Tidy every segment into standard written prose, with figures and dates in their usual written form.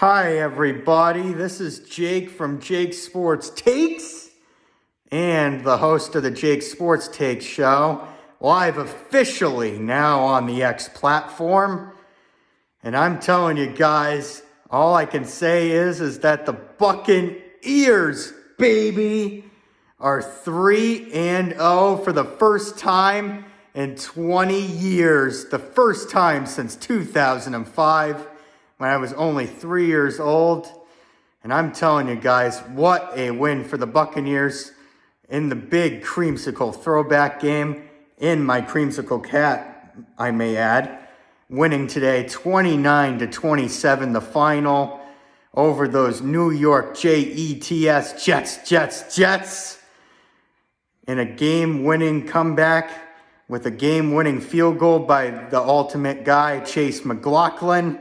Hi, everybody. This is Jake from Jake Sports Takes and the host of the Jake Sports Takes show, live officially now on the X platform. And I'm telling you guys, all I can say is that the Buccaneers, baby, are 3-0 for the first time in 20 years. The first time since 2005. When I was only 3 years old. And I'm telling you guys, what a win for the Buccaneers in the big creamsicle throwback game in my creamsicle cat, I may add. Winning today 29-27, the final over those New York Jets, Jets. In a game-winning comeback with a game-winning field goal by the ultimate guy, Chase McLaughlin.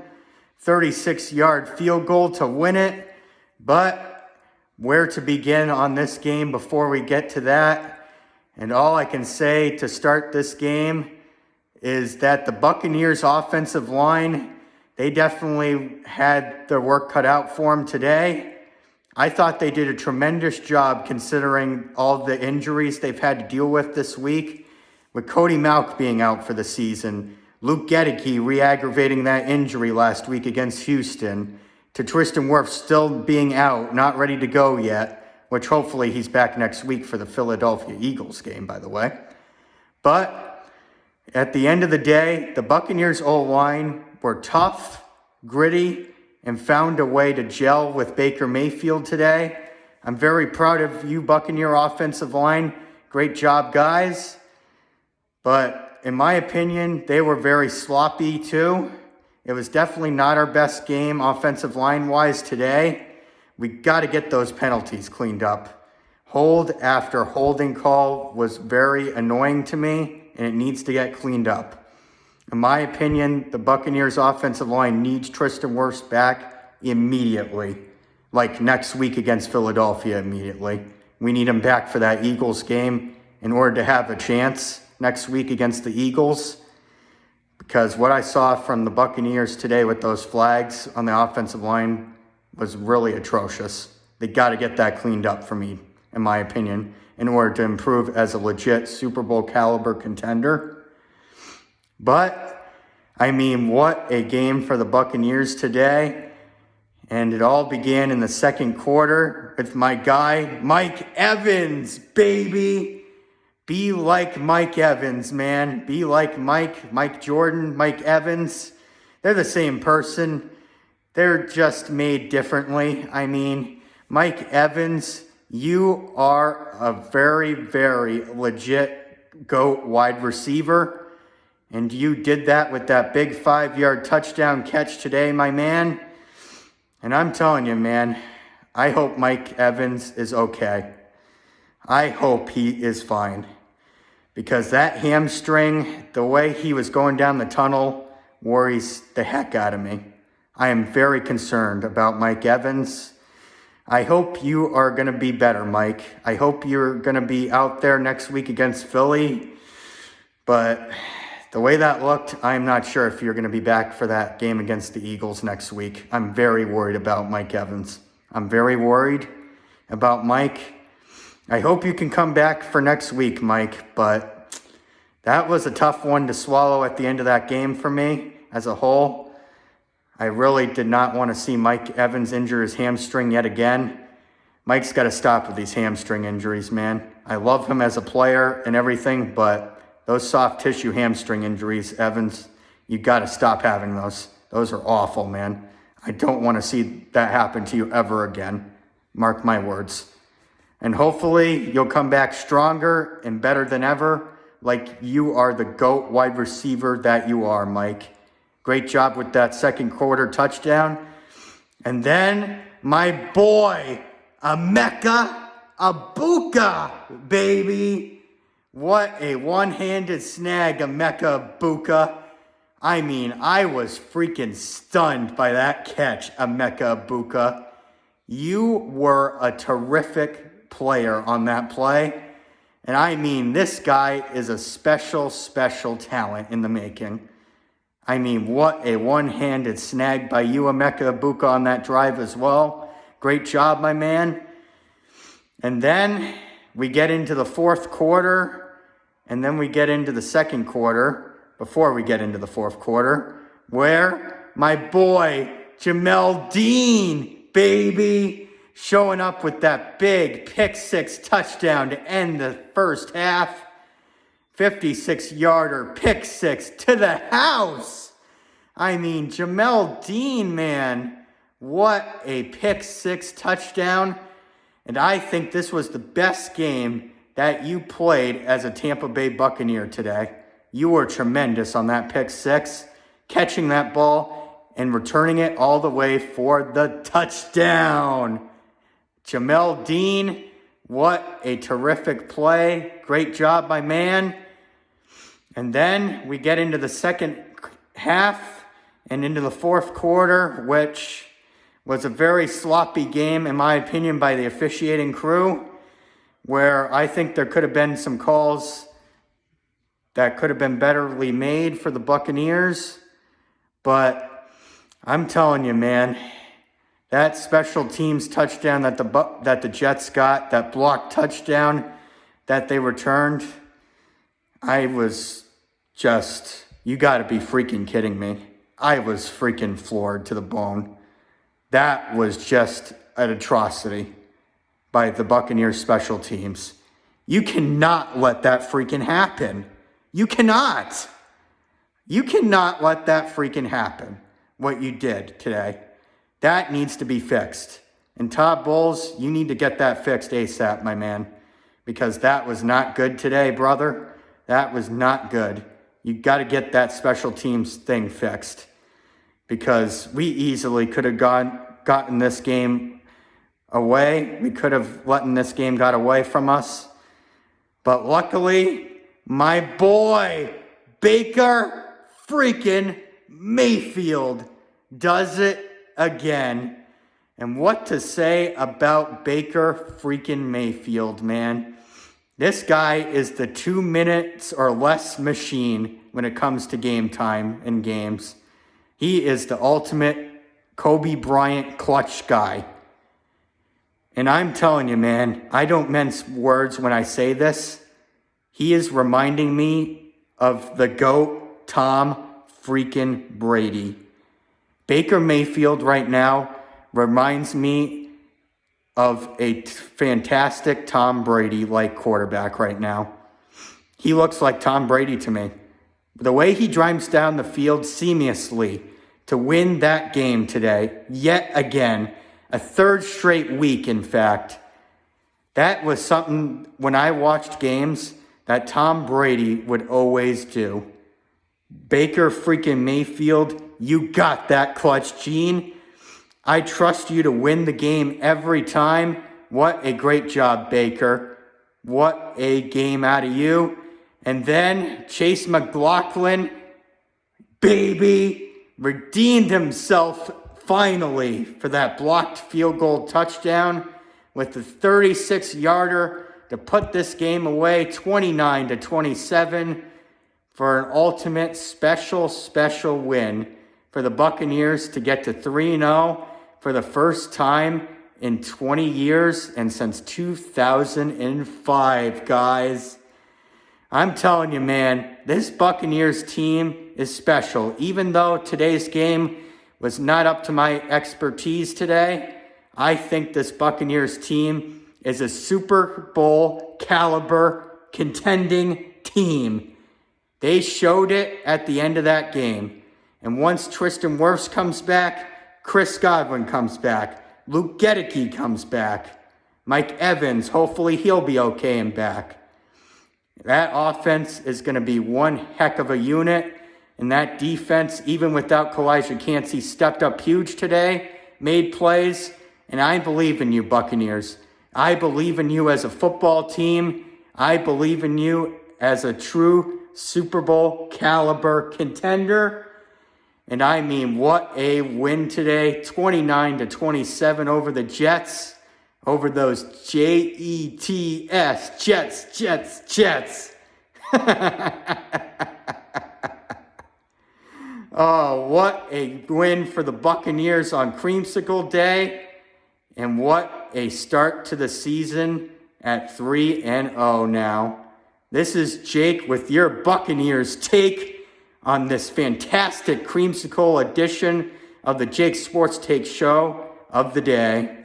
36-yard field goal to win it. But where to begin on this game before we get to that? And all I can say to start this game is that the Buccaneers offensive line, they definitely had their work cut out for them today. I thought they did a tremendous job considering all the injuries they've had to deal with this week. With Cody Mauch being out for the season, Luke Gedeke re-aggravating that injury last week against Houston, to Tristan Wirfs still being out, not ready to go yet, which hopefully he's back next week for the Philadelphia Eagles game, by the way. But at the end of the day, the Buccaneers O-line were tough, gritty, and found a way to gel with Baker Mayfield today. I'm very proud of you, Buccaneer offensive line. Great job, guys. But in my opinion, they were very sloppy too. It was definitely not our best game offensive line-wise today. We got to get those penalties cleaned up. Hold after holding call was very annoying to me, and it needs to get cleaned up. In my opinion, the Buccaneers offensive line needs Tristan Wirfs back immediately. Like next week against Philadelphia immediately. We need him back for that Eagles game in order to have a chance next week against the Eagles, because what I saw from the Buccaneers today with those flags on the offensive line was really atrocious. They got to get that cleaned up for me, in my opinion, in order to improve as a legit Super Bowl caliber contender. But, I mean, what a game for the Buccaneers today. And it all began in the second quarter with my guy, Mike Evans, baby. Be like Mike Evans, man. Be like Mike Jordan, Mike Evans. They're the same person. They're just made differently. I mean, Mike Evans, you are a very, very legit GOAT wide receiver. And you did that with that big 5-yard touchdown catch today, my man. And I'm telling you, man, I hope Mike Evans is okay. I hope he is fine. Because that hamstring, the way he was going down the tunnel, worries the heck out of me. I am very concerned about Mike Evans. I hope you are going to be better, Mike. I hope you're going to be out there next week against Philly. But the way that looked, I'm not sure if you're going to be back for that game against the Eagles next week. I'm very worried about Mike Evans. I'm very worried about Mike. I hope you can come back for next week, Mike, but that was a tough one to swallow at the end of that game for me as a whole. I really did not want to see Mike Evans injure his hamstring yet again. Mike's got to stop with these hamstring injuries, man. I love him as a player and everything, but those soft tissue hamstring injuries, Evans, you got to stop having those. Those are awful, man. I don't want to see that happen to you ever again. Mark my words. And hopefully you'll come back stronger and better than ever, like you are the GOAT wide receiver that you are, Mike. Great job with that second quarter touchdown. And then my boy, Emeka Egbuka, baby. What a one-handed snag, Emeka Egbuka. I mean, I was freaking stunned by that catch, Emeka Egbuka. You were a terrific player on that play. And I mean, this guy is a special, special talent in the making. I mean, what a one-handed snag by you, Emeka Egbuka, on that drive as well. Great job, my man. And then we get into the fourth quarter, and then we get into the second quarter, before we get into the fourth quarter, where my boy, Jamel Dean, baby, showing up with that big pick six touchdown to end the first half. 56-yarder pick six to the house. I mean, Jamel Dean, man, what a pick six touchdown. And I think this was the best game that you played as a Tampa Bay Buccaneer today. You were tremendous on that pick six, catching that ball and returning it all the way for the touchdown. Jamel Dean, what a terrific play. Great job, my man. And then we get into the second half and into the fourth quarter, which was a very sloppy game, in my opinion, by the officiating crew, where I think there could have been some calls that could have been betterly made for the Buccaneers. But I'm telling you, man, that special teams touchdown that the Jets got, that blocked touchdown that they returned, I was just, you got to be freaking kidding me. I was freaking floored to the bone. That was just an atrocity by the Buccaneers special teams. You cannot let that freaking happen. You cannot. You cannot let that freaking happen, what you did today. That needs to be fixed. And Todd Bowles, you need to get that fixed ASAP, my man, because that was not good today, brother. That was not good. You got to get that special teams thing fixed, because we easily could have gotten this game away. We could have let this game got away from us. But luckily, my boy, Baker freaking Mayfield, does it again. And what to say about Baker freaking Mayfield, man. This guy is the 2 minutes or less machine when it comes to game time in games. He is the ultimate Kobe Bryant clutch guy. And I'm telling you, man, I don't mince words when I say this. He is reminding me of the GOAT, Tom freaking Brady. Baker Mayfield right now reminds me of a fantastic Tom Brady-like quarterback right now. He looks like Tom Brady to me. The way he drives down the field seamlessly to win that game today, yet again, a third straight week, in fact, that was something, when I watched games, that Tom Brady would always do. Baker freaking Mayfield, you got that clutch gene. I trust you to win the game every time. What a great job, Baker. What a game out of you. And then Chase McLaughlin, baby, redeemed himself finally for that blocked field goal touchdown with the 36-yarder to put this game away 29-27 for an ultimate special win for the Buccaneers to get to 3-0 for the first time in 20 years and since 2005, guys. I'm telling you, man, this Buccaneers team is special. Even though today's game was not up to my expertise today, I think this Buccaneers team is a Super Bowl caliber contending team. They showed it at the end of that game. And once Tristan Wirfs comes back, Chris Godwin comes back, Luke Gedeke comes back, Mike Evans, hopefully he'll be okay and back. That offense is going to be one heck of a unit. And that defense, even without Kalijah Cansey, stepped up huge today, made plays. And I believe in you, Buccaneers. I believe in you as a football team. I believe in you as a true Super Bowl caliber contender. And I mean, what a win today. 29-27 over the Jets. Over those Jets, Jets. Oh, what a win for the Buccaneers on Creamsicle Day. And what a start to the season at 3-0 now. This is Jake with your Buccaneers take on this fantastic Creamsicle edition of the Jake Sports Take show of the day.